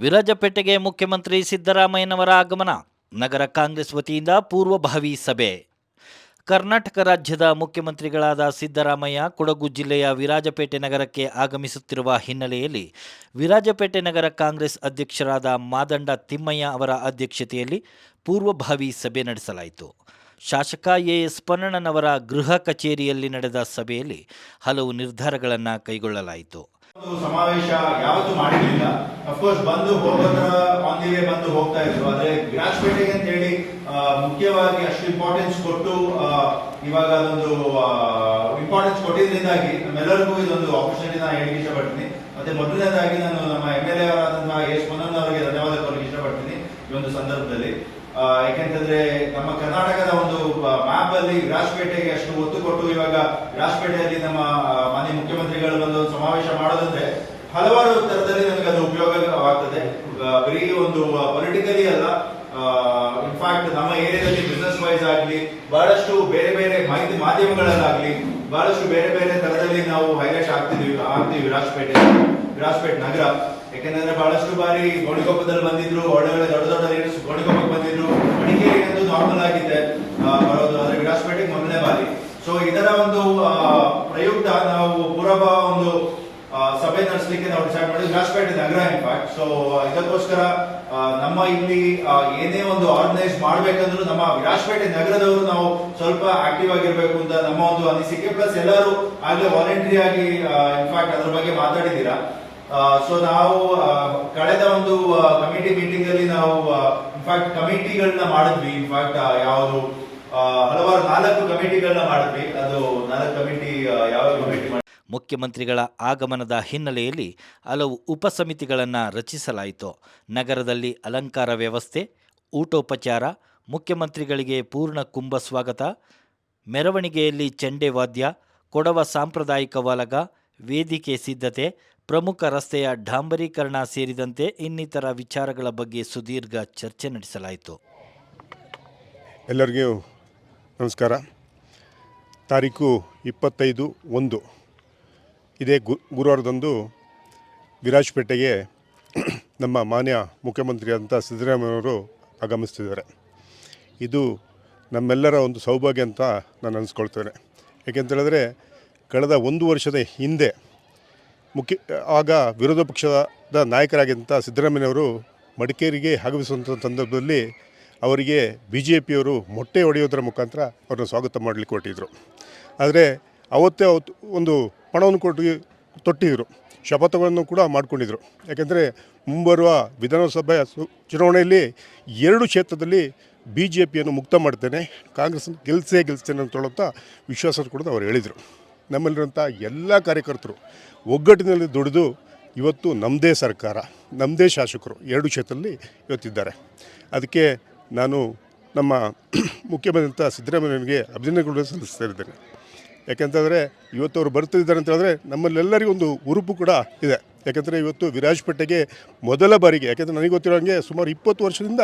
ವಿರಾಜಪೇಟೆಗೆ ಮುಖ್ಯಮಂತ್ರಿ ಸಿದ್ದರಾಮಯ್ಯನವರ ಆಗಮನ. ನಗರ ಕಾಂಗ್ರೆಸ್ ವತಿಯಿಂದ ಪೂರ್ವಭಾವಿ ಸಭೆ. ಕರ್ನಾಟಕ ರಾಜ್ಯದ ಮುಖ್ಯಮಂತ್ರಿಗಳಾದ ಸಿದ್ದರಾಮಯ್ಯ ಕೊಡಗು ಜಿಲ್ಲೆಯ ವಿರಾಜಪೇಟೆ ನಗರಕ್ಕೆ ಆಗಮಿಸುತ್ತಿರುವ ಹಿನ್ನೆಲೆಯಲ್ಲಿ ವಿರಾಜಪೇಟೆ ನಗರ ಕಾಂಗ್ರೆಸ್ ಅಧ್ಯಕ್ಷರಾದ ಮಾದಂಡ ತಿಮ್ಮಯ್ಯ ಅವರ ಅಧ್ಯಕ್ಷತೆಯಲ್ಲಿ ಪೂರ್ವಭಾವಿ ಸಭೆ ನಡೆಸಲಾಯಿತು. ಶಾಸಕ ಎಎಸ್ ಪೊನ್ನಣ್ಣನವರ ಗೃಹ ಕಚೇರಿಯಲ್ಲಿ ನಡೆದ ಸಭೆಯಲ್ಲಿ ಹಲವು ನಿರ್ಧಾರಗಳನ್ನು ಕೈಗೊಳ್ಳಲಾಯಿತು. ಸಮಾವೇಶ ಯಾವತ್ತೂ ಮಾಡಿರಲಿಲ್ಲ. ಅಫ್ಕೋರ್ಸ್ ಬಂದು ಹೋಗೋದ್ರ ಆನ್ ದಿ ವೇ ಬಂದು ಹೋಗ್ತಾ ಇದ್ರು. ಆದ್ರೆ ವಿರಾಜಪೇಟೆಗೆ ಅಂತ ಹೇಳಿ ಮುಖ್ಯವಾಗಿ ಅಷ್ಟು ಇಂಪಾರ್ಟೆನ್ಸ್ ಕೊಟ್ಟು ಇವಾಗ ಅದೊಂದು ಇಂಪಾರ್ಟೆನ್ಸ್ ಕೊಟ್ಟಿದ್ರಿಂದಾಗಿ ನಮ್ಮೆಲ್ಲರಿಗೂ ಇದೊಂದು ಆಪರ್ಚುನಿಟಿ ನಾನು ಹೇಳಲಿಕ್ಕೆ ಇಷ್ಟಪಡ್ತೀನಿ. ಮತ್ತೆ ಮೊದಲನೇದಾಗಿ ನಾನು ನಮ್ಮ MLA ಅವರಾದಂತಹ ಎಸ್ ಪೊನ್ನಣ್ಣ ಅವರಿಗೆ ಧನ್ಯವಾದ ಕೊಡಲಿಕ್ಕೆ ಇಷ್ಟಪಡ್ತೀನಿ ಈ ಒಂದು ಸಂದರ್ಭದಲ್ಲಿ. ಯಾಕೆಂತಂದ್ರೆ ನಮ್ಮ ಕರ್ನಾಟಕದ ಒಂದು ಮ್ಯಾಪ್ ಅಲ್ಲಿ ವಿರಾಜಪೇಟೆಗೆ ಅಷ್ಟು ಒತ್ತು ಕೊಟ್ಟು ಇವಾಗ ವಿರಾಜಪೇಟೆಯಲ್ಲಿ ನಮ್ಮ ಮಾನ್ಯ ಮುಖ್ಯಮಂತ್ರಿಗಳು ಬಂದು ಸಮಾವೇಶ ಮಾಡೋದಂದ್ರೆ ಹಲವಾರು ತರದಲ್ಲಿ ನಮಗೆ ಅದು ಉಪಯೋಗವಾಗ್ತದೆ. ಬರೀ ಒಂದು ಪೊಲಿಟಿಕಲಿ ಅಲ್ಲ, ಇನ್ಫ್ಯಾಕ್ಟ್ ನಮ್ಮ ಏರಿಯಾದಲ್ಲಿ ಬಿಸ್ನೆಸ್ ವೈಸ್ ಆಗ್ಲಿ, ಬಹಳಷ್ಟು ಬೇರೆ ಬೇರೆ ಮಾಹಿತಿ ಮಾಧ್ಯಮಗಳಲ್ಲಾಗ್ಲಿ ಬಹಳಷ್ಟು ಬೇರೆ ಬೇರೆ ತರದಲ್ಲಿ ನಾವು ಹೈಲೈಟ್ ಆಗ್ತೀವಿ ವಿರಾಜಪೇಟೆ ನಗರ. ಯಾಕೆಂದ್ರೆ ಬಹಳಷ್ಟು ಬಾರಿ ಗೋಣಿಕೊಪ್ಪದಲ್ಲಿ ಬಂದಿದ್ರು, ಒಳ್ಳೆ ದೊಡ್ಡ ದೊಡ್ಡ ಲೀಡರ್ಸ್ ಗೋಣಿಕೊಪ್ಪಕ್ಕೆ ಬಂದಿದ್ರು. ಮಡಿಕೇರಿ ಅಂತೂ ನಾರ್ಮಲ್ ಆಗಿದೆ ಬರೋದು, ಆದ್ರೆ ವಿರಾಜಪೇಟೆಗೆ ಮೊದಲನೇ ಬಾರಿ. ಸೊ ಇದರ ಒಂದು ಪ್ರಯುಕ್ತ ನಾವು ಪೂರ್ವ ಒಂದು ಸಭೆ ನಡೆಸಲಿಕ್ಕೆ ನಾವು ಡಿಸೈಡ್ ಮಾಡಿದ್ವಿ ವಿರಾಜಪೇಟೆ ನಗರ ಇನ್ಫ್ಯಾಕ್ಟ್. ಸೊ ಇದಕ್ಕೋಸ್ಕರ ನಮ್ಮ ಇಲ್ಲಿ ಏನೇ ಒಂದು ಆರ್ಗನೈಸ್ ಮಾಡ್ಬೇಕಂದ್ರೂ ನಮ್ಮ ವಿರಾಜಪೇಟೆ ನಗರದವರು ನಾವು ಸ್ವಲ್ಪ ಆಕ್ಟಿವ್ ಆಗಿರ್ಬೇಕು ಅಂತ ನಮ್ಮ ಒಂದು ಅನಿಸಿಕೆ. ಪ್ಲಸ್ ಎಲ್ಲರೂ ಆಗ್ಲೇ ವಾಲಂಟರಿ ಆಗಿ ಇನ್ಫ್ಯಾಕ್ಟ್ ಅದ್ರ ಬಗ್ಗೆ ಮಾತಾಡಿದ್ದೀರಾ. ಸೊ ನಾವು ಕಳೆದ ಒಂದು ಕಮಿಟಿ ಮೀಟಿಂಗ್ ಅಲ್ಲಿ ನಾವು ಇನ್ಫ್ಯಾಕ್ಟ್ ಕಮಿಟಿಗಳನ್ನ ಮಾಡಿದ್ವಿ. ಇನ್ಫ್ಯಾಕ್ಟ್ ಯಾವುದು ಹಲವಾರು 4 ಕಮಿಟಿಗಳನ್ನ ಮಾಡಿದ್ವಿ. ಅದು 4 ಕಮಿಟಿ ಯಾವ ಕಮಿಟಿ ಮಾಡಿ ಮುಖ್ಯಮಂತ್ರಿಗಳ ಆಗಮನದ ಹಿನ್ನೆಲೆಯಲ್ಲಿ ಹಲವು ಉಪಸಮಿತಿಗಳನ್ನು ರಚಿಸಲಾಯಿತು. ನಗರದಲ್ಲಿ ಅಲಂಕಾರ ವ್ಯವಸ್ಥೆ, ಊಟೋಪಚಾರ, ಮುಖ್ಯಮಂತ್ರಿಗಳಿಗೆ ಪೂರ್ಣ ಕುಂಭ ಸ್ವಾಗತ, ಮೆರವಣಿಗೆಯಲ್ಲಿ ಚೆಂಡೆ ವಾದ್ಯ, ಕೊಡವ ಸಾಂಪ್ರದಾಯಿಕ ವಾಲಗ, ವೇದಿಕೆ ಸಿದ್ಧತೆ, ಪ್ರಮುಖ ರಸ್ತೆಯ ಡಾಂಬರೀಕರಣ ಸೇರಿದಂತೆ ಇನ್ನಿತರ ವಿಚಾರಗಳ ಬಗ್ಗೆ ಸುದೀರ್ಘ ಚರ್ಚೆ ನಡೆಸಲಾಯಿತು. ಎಲ್ಲರಿಗೂ ನಮಸ್ಕಾರ. ತಾರೀಕು 25/1 ಇದೇ ಗುರುವಾರದಂದು ವಿರಾಜಪೇಟೆಗೆ ನಮ್ಮ ಮಾನ್ಯ ಮುಖ್ಯಮಂತ್ರಿಯಾದಂಥ ಸಿದ್ದರಾಮಯ್ಯವರು ಆಗಮಿಸ್ತಿದ್ದಾರೆ. ಇದು ನಮ್ಮೆಲ್ಲರ ಒಂದು ಸೌಭಾಗ್ಯ ಅಂತ ನಾನು ಅನಿಸ್ಕೊಳ್ತೇನೆ. ಏಕೆಂತೇಳಿದ್ರೆ ಕಳೆದ 1 ವರ್ಷದ ಹಿಂದೆ ಆಗ ವಿರೋಧ ಪಕ್ಷದ ನಾಯಕರಾಗಿದ್ದಂಥ ಸಿದ್ದರಾಮಯ್ಯವರು ಮಡಿಕೇರಿಗೆ ಆಗಮಿಸುವಂಥ ಸಂದರ್ಭದಲ್ಲಿ ಅವರಿಗೆ BJPಯವರು ಮೊಟ್ಟೆ ಹೊಡೆಯೋದರ ಮುಖಾಂತರ ಅವ್ರನ್ನ ಸ್ವಾಗತ ಮಾಡಲಿಕ್ಕೆ ಹೊರಟಿದ್ರು. ಆದರೆ ಅವತ್ತೇ ಒಂದು ಪಣವನ್ನು ತೊಟ್ಟಿದ್ರು, ಶಪಥಗಳನ್ನು ಕೂಡ ಮಾಡಿಕೊಂಡಿದ್ರು. ಯಾಕೆಂದರೆ ಮುಂಬರುವ ವಿಧಾನಸಭೆ ಚುನಾವಣೆಯಲ್ಲಿ 2 ಕ್ಷೇತ್ರದಲ್ಲಿ BJPಯನ್ನು ಮುಕ್ತ ಮಾಡ್ತೇನೆ, ಕಾಂಗ್ರೆಸ್ ಗೆಲ್ಸ್ತೇನೆ ಅಂತ ಹೇಳುವಂಥ ವಿಶ್ವಾಸ ಕೂಡ ಅವರು ಹೇಳಿದರು. ನಮ್ಮಲ್ಲಿರುವಂಥ ಎಲ್ಲ ಕಾರ್ಯಕರ್ತರು ಒಗ್ಗಟ್ಟಿನಲ್ಲಿ ದುಡಿದು ಇವತ್ತು ನಮ್ಮದೇ ಸರ್ಕಾರ, ನಮ್ಮದೇ ಶಾಸಕರು 2 ಕ್ಷೇತ್ರದಲ್ಲಿ ಇವತ್ತಿದ್ದಾರೆ. ಅದಕ್ಕೆ ನಾನು ನಮ್ಮ ಮುಖ್ಯಮಂತ್ರಿ ಸಿದ್ದರಾಮಯ್ಯನಿಗೆ ಅಭಿನಂದನೆಗಳನ್ನು ಸಲ್ಲಿಸ್ತಾ ಇದ್ದೇನೆ. ಯಾಕೆಂತಂದರೆ ಇವತ್ತು ಅವರು ಬರ್ತಿದ್ದಾರೆ ಅಂತ ಹೇಳಿದ್ರೆ ನಮ್ಮಲ್ಲೆಲ್ಲರಿಗೂ ಒಂದು ಉರುಪು ಕೂಡ ಇದೆ. ಯಾಕೆಂದರೆ ಇವತ್ತು ವಿರಾಜಪೇಟೆಗೆ ಮೊದಲ ಬಾರಿಗೆ, ಯಾಕೆಂದರೆ ನನಗೆ ಗೊತ್ತಿರೋಂಗೆ ಸುಮಾರು 20 ವರ್ಷದಿಂದ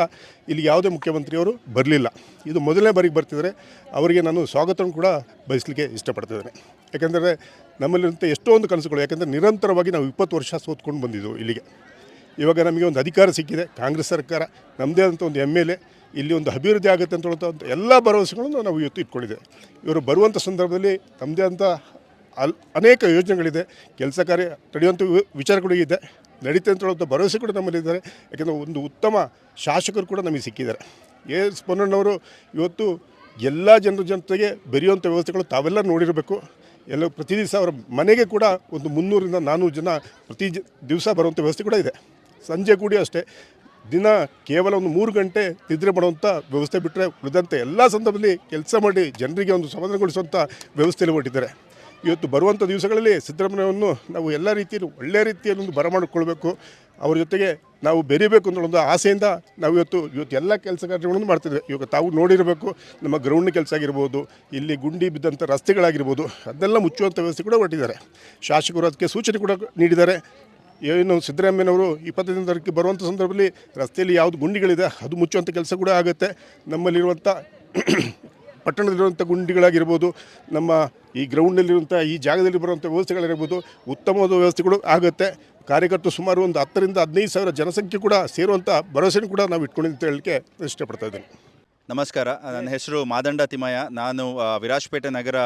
ಇಲ್ಲಿ ಯಾವುದೇ ಮುಖ್ಯಮಂತ್ರಿಯವರು ಬರಲಿಲ್ಲ. ಇದು ಮೊದಲನೇ ಬಾರಿಗೆ ಬರ್ತಿದ್ದಾರೆ. ಅವರಿಗೆ ನಾನು ಸ್ವಾಗತವನ್ನು ಕೂಡ ಬಯಸಲಿಕ್ಕೆ ಇಷ್ಟಪಡ್ತಿದ್ದೇನೆ. ಯಾಕೆಂದರೆ ನಮ್ಮಲ್ಲಿರುವಂಥ ಎಷ್ಟೊಂದು ಕನಸುಗಳು, ಯಾಕೆಂದರೆ ನಿರಂತರವಾಗಿ ನಾವು 20 ವರ್ಷ ಸೋತ್ಕೊಂಡು ಬಂದಿದ್ದೆವು ಇಲ್ಲಿಗೆ. ಇವಾಗ ನಮಗೆ ಒಂದು ಅಧಿಕಾರ ಸಿಕ್ಕಿದೆ, ಕಾಂಗ್ರೆಸ್ ಸರ್ಕಾರ, ನಮ್ಮದೇ ಆದಂಥ ಒಂದು MLA, ಇಲ್ಲಿ ಒಂದು ಅಭಿವೃದ್ಧಿ ಆಗುತ್ತೆ ಅಂತ ಹೇಳುವಂಥ ಎಲ್ಲ ಭರವಸೆಗಳನ್ನು ನಾವು ಇವತ್ತು ಇಟ್ಕೊಂಡಿದ್ದೇವೆ. ಇವರು ಬರುವಂಥ ಸಂದರ್ಭದಲ್ಲಿ ನಮ್ಮದೇ ಅಂತ ಅನೇಕ ಯೋಜನೆಗಳಿದೆ, ಕೆಲಸ ಕಾರ್ಯ ನಡೆಯುವಂಥ ವಿಚಾರಗಳು ಇದೆ, ನಡೀತೆ ಅಂತ ಹೇಳುವಂಥ ಭರವಸೆ ಕೂಡ ನಮ್ಮಲ್ಲಿದ್ದಾರೆ. ಯಾಕೆಂದರೆ ಒಂದು ಉತ್ತಮ ಶಾಸಕರು ಕೂಡ ನಮಗೆ ಸಿಕ್ಕಿದ್ದಾರೆ. ಎಸ್ ಪೊನ್ನಣ್ಣವರು ಇವತ್ತು ಎಲ್ಲ ಜನರ ಜೊತೆಗೆ ಬೆರೆಯುವಂಥ ವ್ಯವಸ್ಥೆಗಳು ತಾವೆಲ್ಲ ನೋಡಿರಬೇಕು. ಎಲ್ಲ ಪ್ರತಿ ದಿವಸ ಅವರ ಮನೆಗೆ ಕೂಡ ಒಂದು 300ರಿಂದ 400 ಜನ ಪ್ರತಿ ದಿವಸ ಬರುವಂಥ ವ್ಯವಸ್ಥೆ ಕೂಡ ಇದೆ. ಸಂಜೆ ಕೂಡ ಅಷ್ಟೇ, ದಿನ ಕೇವಲ ಒಂದು 3 ಗಂಟೆ ನಿದ್ರೆ ಮಾಡುವಂಥ ವ್ಯವಸ್ಥೆ ಬಿಟ್ಟರೆ ಉಳಿದಂತೆ ಎಲ್ಲ ಸಂದರ್ಭದಲ್ಲಿ ಕೆಲಸ ಮಾಡಿ ಜನರಿಗೆ ಒಂದು ಸಮಾಧಾನಗೊಳಿಸುವಂಥ ವ್ಯವಸ್ಥೆಯಲ್ಲಿ ಹೊರಟಿದ್ದಾರೆ. ಇವತ್ತು ಬರುವಂಥ ದಿವಸಗಳಲ್ಲಿ ಸಿದ್ದರಾಮಯ್ಯವನ್ನು ನಾವು ಎಲ್ಲ ರೀತಿಯಲ್ಲೂ ಒಳ್ಳೆಯ ರೀತಿಯಲ್ಲಿ ಒಂದು ಬರಮಾಡಿಕೊಳ್ಬೇಕು, ಅವ್ರ ಜೊತೆಗೆ ನಾವು ಬೆರೀಬೇಕು ಅನ್ನೋ ಒಂದು ಆಸೆಯಿಂದ ನಾವು ಇವತ್ತು ಎಲ್ಲ ಕೆಲಸ ಕಾರ್ಯಗಳನ್ನು ಮಾಡ್ತಿದ್ದೇವೆ. ಇವಾಗ ತಾವು ನೋಡಿರಬೇಕು, ನಮ್ಮ ಗ್ರೌಂಡ್ ಕೆಲಸ ಆಗಿರ್ಬೋದು, ಇಲ್ಲಿ ಗುಂಡಿ ಬಿದ್ದಂಥ ರಸ್ತೆಗಳಾಗಿರ್ಬೋದು, ಅದನ್ನೆಲ್ಲ ಮುಚ್ಚುವಂಥ ವ್ಯವಸ್ಥೆ ಕೂಡ ಹೊರಟಿದ್ದಾರೆ. ಶಾಸಕರು ಅದಕ್ಕೆ ಸೂಚನೆ ಕೂಡ ನೀಡಿದ್ದಾರೆ. ಏನು ಸಿದ್ದರಾಮಯ್ಯನವರು 25ನೇ ತಾರೀಕಿಗೆ ಬರುವಂಥ ಸಂದರ್ಭದಲ್ಲಿ ರಸ್ತೆಯಲ್ಲಿ ಯಾವುದು ಗುಂಡಿಗಳಿದೆ ಅದು ಮುಚ್ಚುವಂಥ ಕೆಲಸ ಕೂಡ ಆಗುತ್ತೆ. ನಮ್ಮಲ್ಲಿರುವಂಥ ಪಟ್ಟಣದಲ್ಲಿರುವಂಥ ಗುಂಡಿಗಳಾಗಿರ್ಬೋದು, ನಮ್ಮ ಈ ಗ್ರೌಂಡಲ್ಲಿರುವಂಥ ಈ ಜಾಗದಲ್ಲಿ ಬರುವಂಥ ವ್ಯವಸ್ಥೆಗಳಿರ್ಬೋದು, ಉತ್ತಮವಾದ ವ್ಯವಸ್ಥೆಗಳು ಆಗುತ್ತೆ. ಕಾರ್ಯಕರ್ತರು ಸುಮಾರು ಒಂದು 10,000 to 15,000 ಜನಸಂಖ್ಯೆ ಕೂಡ ಸೇರುವಂಥ ಭರವಸೆನೂ ಕೂಡ ನಾವು ಇಟ್ಕೊಂಡಿದ್ದು ಅಂತ ಹೇಳಲಿಕ್ಕೆ ಇಷ್ಟಪಡ್ತಾ ಇದ್ದೀನಿ. ನಮಸ್ಕಾರ, ನನ್ನ ಹೆಸರು ಮಾದಂಡ ತಿಮ್ಮಯ್ಯ. ನಾನು ವಿರಾಜಪೇಟೆ ನಗರ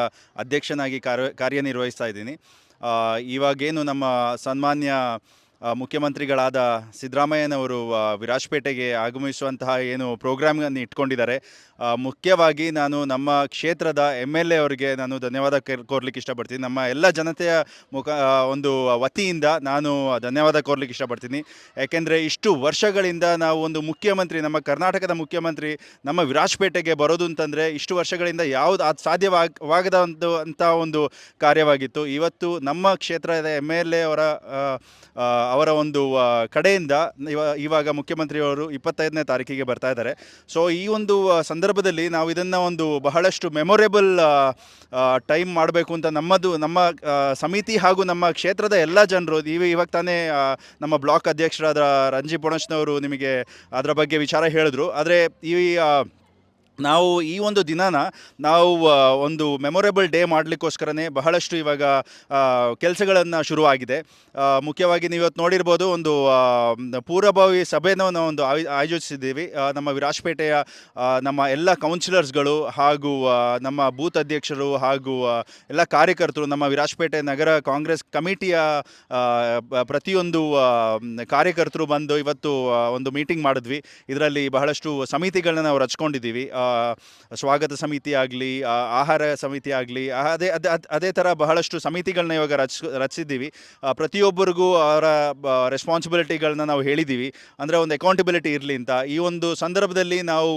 ಅಧ್ಯಕ್ಷನಾಗಿ ಕಾರ್ಯನಿರ್ವಹಿಸ್ತಾ ಇದ್ದೀನಿ. ಇವಾಗೇನು ನಮ್ಮ ಸನ್ಮಾನ್ಯ ಮುಖ್ಯಮಂತ್ರಿಗಳಾದ ಸಿದ್ದರಾಮಯ್ಯನವರು ವಿರಾಜಪೇಟೆಗೆ ಆಗಮಿಸುವಂತಹ ಏನು ಪ್ರೋಗ್ರಾಮನ್ನು ಇಟ್ಕೊಂಡಿದ್ದಾರೆ, ಮುಖ್ಯವಾಗಿ ನಾನು ನಮ್ಮ ಕ್ಷೇತ್ರದ MLA ಅವರಿಗೆ ನಾನು ಧನ್ಯವಾದ ಕೋರ್ಲಿಕ್ಕೆ ಇಷ್ಟಪಡ್ತೀನಿ. ನಮ್ಮ ಎಲ್ಲ ಜನತೆಯ ಒಂದು ವತಿಯಿಂದ ನಾನು ಧನ್ಯವಾದ ಕೋರ್ಲಿಕ್ಕೆ ಇಷ್ಟಪಡ್ತೀನಿ. ಯಾಕೆಂದರೆ ಇಷ್ಟು ವರ್ಷಗಳಿಂದ ನಾವು ಒಂದು ಮುಖ್ಯಮಂತ್ರಿ, ನಮ್ಮ ಕರ್ನಾಟಕದ ಮುಖ್ಯಮಂತ್ರಿ ನಮ್ಮ ವಿರಾಜಪೇಟೆಗೆ ಬರೋದು ಅಂತಂದರೆ ಇಷ್ಟು ವರ್ಷಗಳಿಂದ ಯಾವುದು ಅದು ಸಾಧ್ಯವಾಗದಂಥ ಒಂದು ಕಾರ್ಯವಾಗಿತ್ತು. ಇವತ್ತು ನಮ್ಮ ಕ್ಷೇತ್ರದ MLA ಅವರ ಒಂದು ಕಡೆಯಿಂದ ಇವಾಗ ಮುಖ್ಯಮಂತ್ರಿಯವರು 25ನೇ ತಾರೀಕಿಗೆ ಬರ್ತಾ ಇದ್ದಾರೆ. ಸೊ ಈ ಒಂದು ಸಂದರ್ಭದಲ್ಲಿ ನಾವು ಇದನ್ನು ಒಂದು ಬಹಳಷ್ಟು ಮೆಮೊರೇಬಲ್ ಟೈಮ್ ಮಾಡಬೇಕು ಅಂತ ನಮ್ಮ ಸಮಿತಿ ಹಾಗೂ ನಮ್ಮ ಕ್ಷೇತ್ರದ ಎಲ್ಲ ಜನರು ಇವಾಗ ತಾನೇ ನಮ್ಮ ಬ್ಲಾಕ್ ಅಧ್ಯಕ್ಷರಾದ ರಂಜಿ ಪೊಣಚ್ನವರು ನಿಮಗೆ ಅದರ ಬಗ್ಗೆ ವಿಚಾರ ಹೇಳಿದ್ರು. ಆದರೆ ನಾವು ಈ ಒಂದು ದಿನನ ನಾವು ಒಂದು ಮೆಮೊರೇಬಲ್ ಡೇ ಮಾಡಲಿಕ್ಕೋಸ್ಕರನೇ ಬಹಳಷ್ಟು ಇವಾಗ ಕೆಲಸಗಳನ್ನು ಶುರುವಾಗಿದೆ. ಮುಖ್ಯವಾಗಿ ನೀವು ಇವತ್ತು ನೋಡಿರ್ಬೋದು, ಒಂದು ಪೂರ್ವಭಾವಿ ಸಭೆನ ಒಂದು ಆಯೋಜಿಸಿದ್ದೀವಿ. ನಮ್ಮ ವಿರಾಜಪೇಟೆಯ ನಮ್ಮ ಎಲ್ಲ ಕೌನ್ಸಿಲರ್ಸ್ಗಳು ಹಾಗೂ ನಮ್ಮ ಬೂತ್ ಅಧ್ಯಕ್ಷರು ಹಾಗೂ ಎಲ್ಲ ಕಾರ್ಯಕರ್ತರು, ನಮ್ಮ ವಿರಾಜಪೇಟೆ ನಗರ ಕಾಂಗ್ರೆಸ್ ಕಮಿಟಿಯ ಪ್ರತಿಯೊಂದು ಕಾರ್ಯಕರ್ತರು ಬಂದು ಇವತ್ತು ಒಂದು ಮೀಟಿಂಗ್ ಮಾಡಿದ್ವಿ. ಇದರಲ್ಲಿ ಬಹಳಷ್ಟು ಸಮಿತಿಗಳನ್ನ ನಾವು ರಚ್ಕೊಂಡಿದ್ದೀವಿ. ಸ್ವಾಗತ ಸಮಿತಿ ಆಗಲಿ, ಆಹಾರ ಸಮಿತಿ ಆಗಲಿ, ಅದೇ ಥರ ಬಹಳಷ್ಟು ಸಮಿತಿಗಳನ್ನ ಇವಾಗ ರಚಿಸಿದ್ದೀವಿ. ಪ್ರತಿಯೊಬ್ಬರಿಗೂ ಅವರ ರೆಸ್ಪಾನ್ಸಿಬಿಲಿಟಿಗಳನ್ನ ನಾವು ಹೇಳಿದ್ದೀವಿ, ಅಂದರೆ ಒಂದು ಅಕೌಂಟಬಿಲಿಟಿ ಇರಲಿ ಅಂತ. ಈ ಒಂದು ಸಂದರ್ಭದಲ್ಲಿ ನಾವು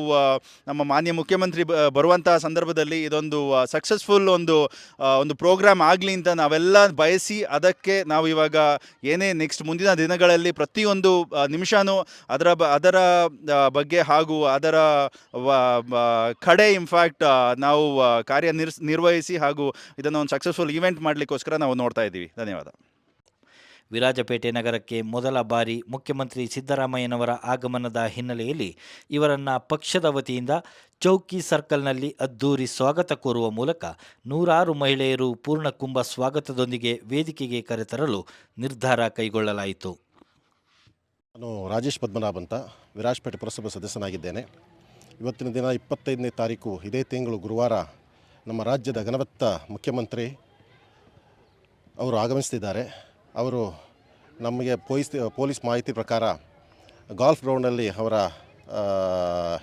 ನಮ್ಮ ಮಾನ್ಯ ಮುಖ್ಯಮಂತ್ರಿ ಬರುವಂಥ ಸಂದರ್ಭದಲ್ಲಿ ಇದೊಂದು ಸಕ್ಸಸ್ಫುಲ್ ಒಂದು ಪ್ರೋಗ್ರಾಮ್ ಆಗಲಿ ಅಂತ ನಾವೆಲ್ಲ ಬಯಸಿ, ಅದಕ್ಕೆ ನಾವು ಇವಾಗ ಏನೇ ನೆಕ್ಸ್ಟ್ ಮುಂದಿನ ದಿನಗಳಲ್ಲಿ ಪ್ರತಿಯೊಂದು ನಿಮಿಷವೂ ಅದರ ಬಗ್ಗೆ ಹಾಗೂ ಅದರ ಕಡೆ ಇನ್ಫ್ಯಾಕ್ಟ್ ನಾವು ನಿರ್ವಹಿಸಿ ಹಾಗೂ ಇದನ್ನು ಒಂದು ಸಕ್ಸಸ್ಫುಲ್ ಈವೆಂಟ್ ಮಾಡಲಿಕ್ಕೋಸ್ಕರ ನಾವು ನೋಡ್ತಾ ಇದ್ದೀವಿ. ಧನ್ಯವಾದ. ವಿರಾಜಪೇಟೆ ನಗರಕ್ಕೆ ಮೊದಲ ಬಾರಿ ಮುಖ್ಯಮಂತ್ರಿ ಸಿದ್ದರಾಮಯ್ಯನವರ ಆಗಮನದ ಹಿನ್ನೆಲೆಯಲ್ಲಿ ಇವರನ್ನು ಪಕ್ಷದ ವತಿಯಿಂದ ಚೌಕಿ ಸರ್ಕಲ್ನಲ್ಲಿ ಅದ್ದೂರಿ ಸ್ವಾಗತ ಕೋರುವ ಮೂಲಕ ನೂರಾರು ಮಹಿಳೆಯರು ಪೂರ್ಣಕುಂಭ ಸ್ವಾಗತದೊಂದಿಗೆ ವೇದಿಕೆಗೆ ಕರೆತರಲು ನಿರ್ಧಾರ ಕೈಗೊಳ್ಳಲಾಯಿತು. ನಾನು ರಾಜೇಶ್ ಪದ್ಮನಾಭ್ ಅಂತ ವಿರಾಜಪೇಟೆ ಪುರಸಭೆ ಸದಸ್ಯನಾಗಿದ್ದೇನೆ. ಇವತ್ತಿನ ದಿನ 25ನೇ ತಾರೀಕು ಇದೇ ತಿಂಗಳು ಗುರುವಾರ ನಮ್ಮ ರಾಜ್ಯದ ಘನವತ್ತ ಮುಖ್ಯಮಂತ್ರಿ ಅವರು ಆಗಮಿಸ್ತಿದ್ದಾರೆ. ಅವರು ನಮಗೆ ಪೊಲೀಸ್ ಮಾಹಿತಿ ಪ್ರಕಾರ ಗಾಲ್ಫ್ ಗ್ರೌಂಡಲ್ಲಿ ಅವರ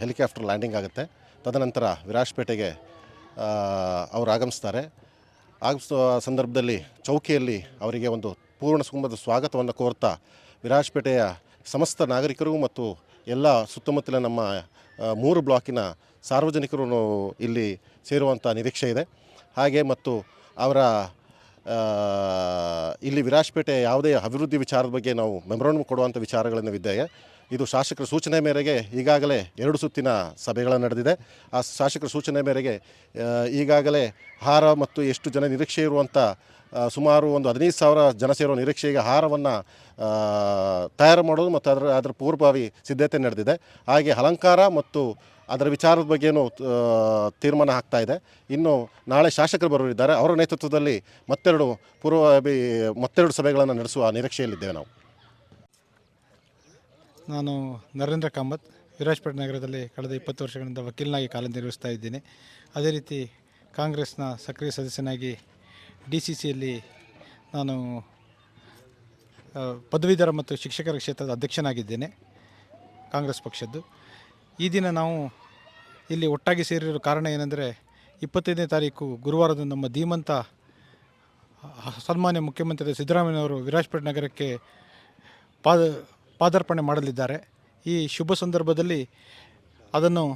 ಹೆಲಿಕಾಪ್ಟರ್ ಲ್ಯಾಂಡಿಂಗ್ ಆಗುತ್ತೆ. ತದನಂತರ ವಿರಾಜಪೇಟೆಗೆ ಅವರು ಆಗಮಿಸ್ತಾರೆ. ಆಗಮಿಸುವ ಸಂದರ್ಭದಲ್ಲಿ ಚೌಕಿಯಲ್ಲಿ ಅವರಿಗೆ ಒಂದು ಪೂರ್ಣ ಕುಂಭದ ಸ್ವಾಗತವನ್ನು ಕೋರ್ತಾ ವಿರಾಜಪೇಟೆಯ ಸಮಸ್ತ ನಾಗರಿಕರು ಮತ್ತು ಎಲ್ಲ ಸುತ್ತಮುತ್ತಲಿನ ನಮ್ಮ 3 ಬ್ಲಾಕಿನ ಸಾರ್ವಜನಿಕರು ಇಲ್ಲಿ ಸೇರುವಂಥ ನಿರೀಕ್ಷೆ ಇದೆ. ಹಾಗೆ ಮತ್ತು ಅವರ ಇಲ್ಲಿ ವಿರಾಜಪೇಟೆ ಯಾವುದೇ ಅಭಿವೃದ್ಧಿ ವಿಚಾರದ ಬಗ್ಗೆ ನಾವು ಮೆಮೊರಂಡಮ್ ಕೊಡುವಂಥ ವಿಚಾರಗಳನ್ನು ಇದ್ದೇವೆ. ಇದು ಶಾಸಕರ ಸೂಚನೆ ಮೇರೆಗೆ ಈಗಾಗಲೇ 2 ಸುತ್ತಿನ ಸಭೆಗಳು ನಡೆದಿದೆ. ಆ ಶಾಸಕರ ಸೂಚನೆ ಮೇರೆಗೆ ಈಗಾಗಲೇ ಆಹಾರ ಮತ್ತು ಎಷ್ಟು ಜನ ನಿರೀಕ್ಷೆ ಇರುವಂಥ ಸುಮಾರು ಒಂದು 15,000 ಜನ ಸೇರುವ ನಿರೀಕ್ಷೆಗೆ ಆಹಾರವನ್ನು ತಯಾರು ಮಾಡೋದು ಮತ್ತು ಅದರ ಪೂರ್ವಭಾವಿ ಸಿದ್ಧತೆ ನಡೆದಿದೆ. ಹಾಗೆ ಅಲಂಕಾರ ಮತ್ತು ಅದರ ವಿಚಾರದ ಬಗ್ಗೆಯೂ ತೀರ್ಮಾನ ಆಗ್ತಾ ಇದೆ. ಇನ್ನು ನಾಳೆ ಶಾಸಕರು ಬರೋರಿದ್ದಾರೆ, ಅವರ ನೇತೃತ್ವದಲ್ಲಿ ಮತ್ತೆರಡು ಸಭೆಗಳನ್ನು ನಡೆಸುವ ನಿರೀಕ್ಷೆಯಲ್ಲಿದ್ದೇವೆ ನಾವು. ನಾನು ನರೇಂದ್ರ ಕಾಮತ್, ವಿರಾಜಪೇಟೆ ನಗರದಲ್ಲಿ ಕಳೆದ 20 ವರ್ಷಗಳಿಂದ ವಕೀಲನಾಗಿ ಕಾರ್ಯನಿರ್ವಹಿಸ್ತಾ ಇದ್ದೀನಿ. ಅದೇ ರೀತಿ ಕಾಂಗ್ರೆಸ್ನ ಸಕ್ರಿಯ ಸದಸ್ಯನಾಗಿ DCCಯಲ್ಲಿ ನಾನು ಪದವೀಧರ ಮತ್ತು ಶಿಕ್ಷಕರ ಕ್ಷೇತ್ರದ ಅಧ್ಯಕ್ಷನಾಗಿದ್ದೇನೆ ಕಾಂಗ್ರೆಸ್ ಪಕ್ಷದ್ದು. ಈ ದಿನ ನಾವು ಇಲ್ಲಿ ಒಟ್ಟಾಗಿ ಸೇರಿರೋ ಕಾರಣ ಏನೆಂದರೆ 25ನೇ ತಾರೀಕು ಗುರುವಾರದ ನಮ್ಮ ಧೀಮಂತ ಸನ್ಮಾನ್ಯ ಮುಖ್ಯಮಂತ್ರಿ ಸಿದ್ದರಾಮಯ್ಯನವರು ವಿರಾಜಪೇಟೆ ನಗರಕ್ಕೆ ಪಾದಾರ್ಪಣೆ ಮಾಡಲಿದ್ದಾರೆ. ಈ ಶುಭ ಸಂದರ್ಭದಲ್ಲಿ ಅದನ್ನು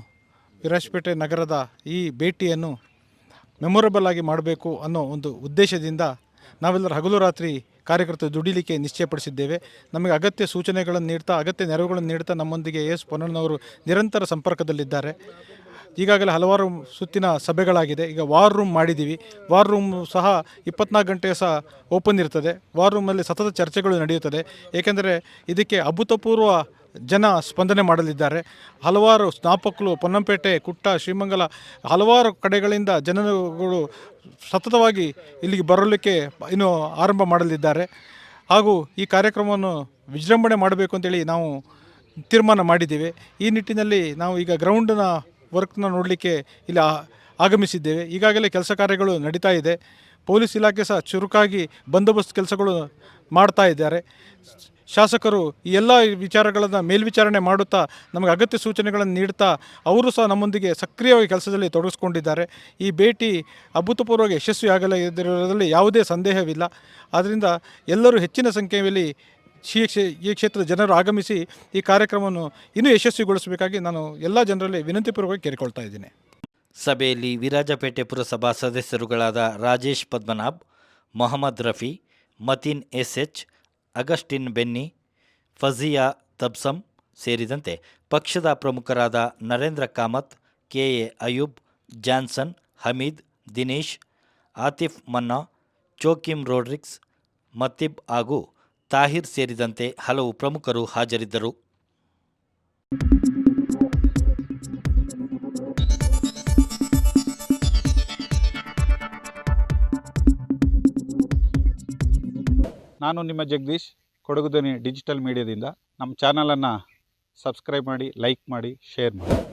ವಿರಾಜಪೇಟೆ ನಗರದ ಈ ಭೇಟಿಯನ್ನು ಮೆಮೊರೇಬಲ್ ಆಗಿ ಮಾಡಬೇಕು ಅನ್ನೋ ಒಂದು ಉದ್ದೇಶದಿಂದ ನಾವೆಲ್ಲರೂ ಹಗಲು ರಾತ್ರಿ ಕಾರ್ಯಕರ್ತರು ದುಡಿಲಿಕ್ಕೆ ನಿಶ್ಚಯಪಡಿಸಿದ್ದೇವೆ. ನಮಗೆ ಅಗತ್ಯ ಸೂಚನೆಗಳನ್ನು ನೀಡ್ತಾ, ಅಗತ್ಯ ನೆರವುಗಳನ್ನು ನೀಡ್ತಾ ನಮ್ಮೊಂದಿಗೆ ಎಸ್ ಪೊನ್ನಣ್ಣನವರು ನಿರಂತರ ಸಂಪರ್ಕದಲ್ಲಿದ್ದಾರೆ. ಈಗಾಗಲೇ ಹಲವಾರು ಸುತ್ತಿನ ಸಭೆಗಳಾಗಿದೆ. ಈಗ ವಾರ್ ರೂಮ್ ಮಾಡಿದ್ದೀವಿ. ವಾರ್ ರೂಮ್ ಸಹ 24 ಗಂಟೆ ಸಹ ಓಪನ್ ಇರ್ತದೆ. ವಾರ್ ರೂಮಲ್ಲಿ ಸತತ ಚರ್ಚೆಗಳು ನಡೆಯುತ್ತದೆ. ಏಕೆಂದರೆ ಇದಕ್ಕೆ ಅಭೂತಪೂರ್ವ ಜನ ಸ್ಪಂದನೆ ಮಾಡಲಿದ್ದಾರೆ. ಹಲವಾರು ಸ್ನಾಪಕರು ಪೊನ್ನಂಪೇಟೆ, ಕುಟ್ಟ, ಶ್ರೀಮಂಗಲ ಹಲವಾರು ಕಡೆಗಳಿಂದ ಜನಗಳು ಸತತವಾಗಿ ಇಲ್ಲಿಗೆ ಬರಲಿಕ್ಕೆ ಇನ್ನು ಆರಂಭ ಮಾಡಲಿದ್ದಾರೆ. ಹಾಗೂ ಈ ಕಾರ್ಯಕ್ರಮವನ್ನು ವಿಜೃಂಭಣೆ ಮಾಡಬೇಕು ಅಂತೇಳಿ ನಾವು ತೀರ್ಮಾನ ಮಾಡಿದ್ದೇವೆ. ಈ ನಿಟ್ಟಿನಲ್ಲಿ ನಾವು ಈಗ ಗ್ರೌಂಡ್ನ ವರ್ಕ್ನ ನೋಡಲಿಕ್ಕೆ ಇಲ್ಲಿ ಆಗಮಿಸಿದ್ದೇವೆ. ಈಗಾಗಲೇ ಕೆಲಸ ಕಾರ್ಯಗಳು ನಡೀತಾ ಇದೆ. ಪೊಲೀಸ್ ಇಲಾಖೆ ಸಹ ಚುರುಕಾಗಿ ಬಂದೋಬಸ್ತ್ ಕೆಲಸಗಳು ಮಾಡ್ತಾ ಇದ್ದಾರೆ. ಶಾಸಕರು ಈ ಎಲ್ಲ ವಿಚಾರಗಳನ್ನು ಮೇಲ್ವಿಚಾರಣೆ ಮಾಡುತ್ತಾ ನಮಗೆ ಅಗತ್ಯ ಸೂಚನೆಗಳನ್ನು ನೀಡ್ತಾ ಅವರು ಸಹ ನಮ್ಮೊಂದಿಗೆ ಸಕ್ರಿಯವಾಗಿ ಕೆಲಸದಲ್ಲಿ ತೊಡಗಿಸ್ಕೊಂಡಿದ್ದಾರೆ. ಈ ಭೇಟಿ ಅಭೂತಪೂರ್ವವಾಗಿ ಯಶಸ್ವಿಯಾಗಲಿರೋದ್ರಲ್ಲಿ ಯಾವುದೇ ಸಂದೇಹವಿಲ್ಲ. ಆದ್ದರಿಂದ ಎಲ್ಲರೂ ಹೆಚ್ಚಿನ ಸಂಖ್ಯೆಯಲ್ಲಿ ಈ ಕ್ಷೇತ್ರದ ಜನರು ಆಗಮಿಸಿ ಈ ಕಾರ್ಯಕ್ರಮವನ್ನು ಇನ್ನೂ ಯಶಸ್ವಿಗೊಳಿಸಬೇಕಾಗಿ ನಾನು ಎಲ್ಲ ಜನರಲ್ಲಿ ವಿನಂತಿಪೂರ್ವಕವಾಗಿ ಕೇಳಿಕೊಳ್ತಾ ಇದ್ದೀನಿ. ಸಭೆಯಲ್ಲಿ ವಿರಾಜಪೇಟೆ ಪುರಸಭಾ ಸದಸ್ಯರುಗಳಾದ ರಾಜೇಶ್ ಪದ್ಮನಾಭ್, ಮೊಹಮ್ಮದ್ ರಫಿ, ಮತೀನ್ SH, ಅಗಸ್ಟಿನ್ ಬೆನ್ನಿ, ಫಜಿಯಾ ತಬ್ಸಮ್ ಸೇರಿದಂತೆ ಪಕ್ಷದ ಪ್ರಮುಖರಾದ ನರೇಂದ್ರ ಕಾಮತ್, KA ಅಯೂಬ್, ಜಾನ್ಸನ್, ಹಮೀದ್, ದಿನೇಶ್, ಆತಿಫ್ ಮನ್ನಾ, ಚೋಕಿಮ್ ರೋಡ್ರಿಕ್ಸ್, ಮತೀಬ್ ಹಾಗೂ ತಾಹಿರ್ ಸೇರಿದಂತೆ ಹಲವು ಪ್ರಮುಖರು ಹಾಜರಿದ್ದರು. ನಾನು ನಿಮ್ಮ ಜಗದೀಶ್, ಕೊಡಗು ಧ್ವನಿ ಡಿಜಿಟಲ್ ಮೀಡಿಯಾದಿಂದ. ನಮ್ಮ ಚಾನಲನ್ನು ಸಬ್ಸ್ಕ್ರೈಬ್ ಮಾಡಿ, ಲೈಕ್ ಮಾಡಿ, ಶೇರ್ ಮಾಡಿ.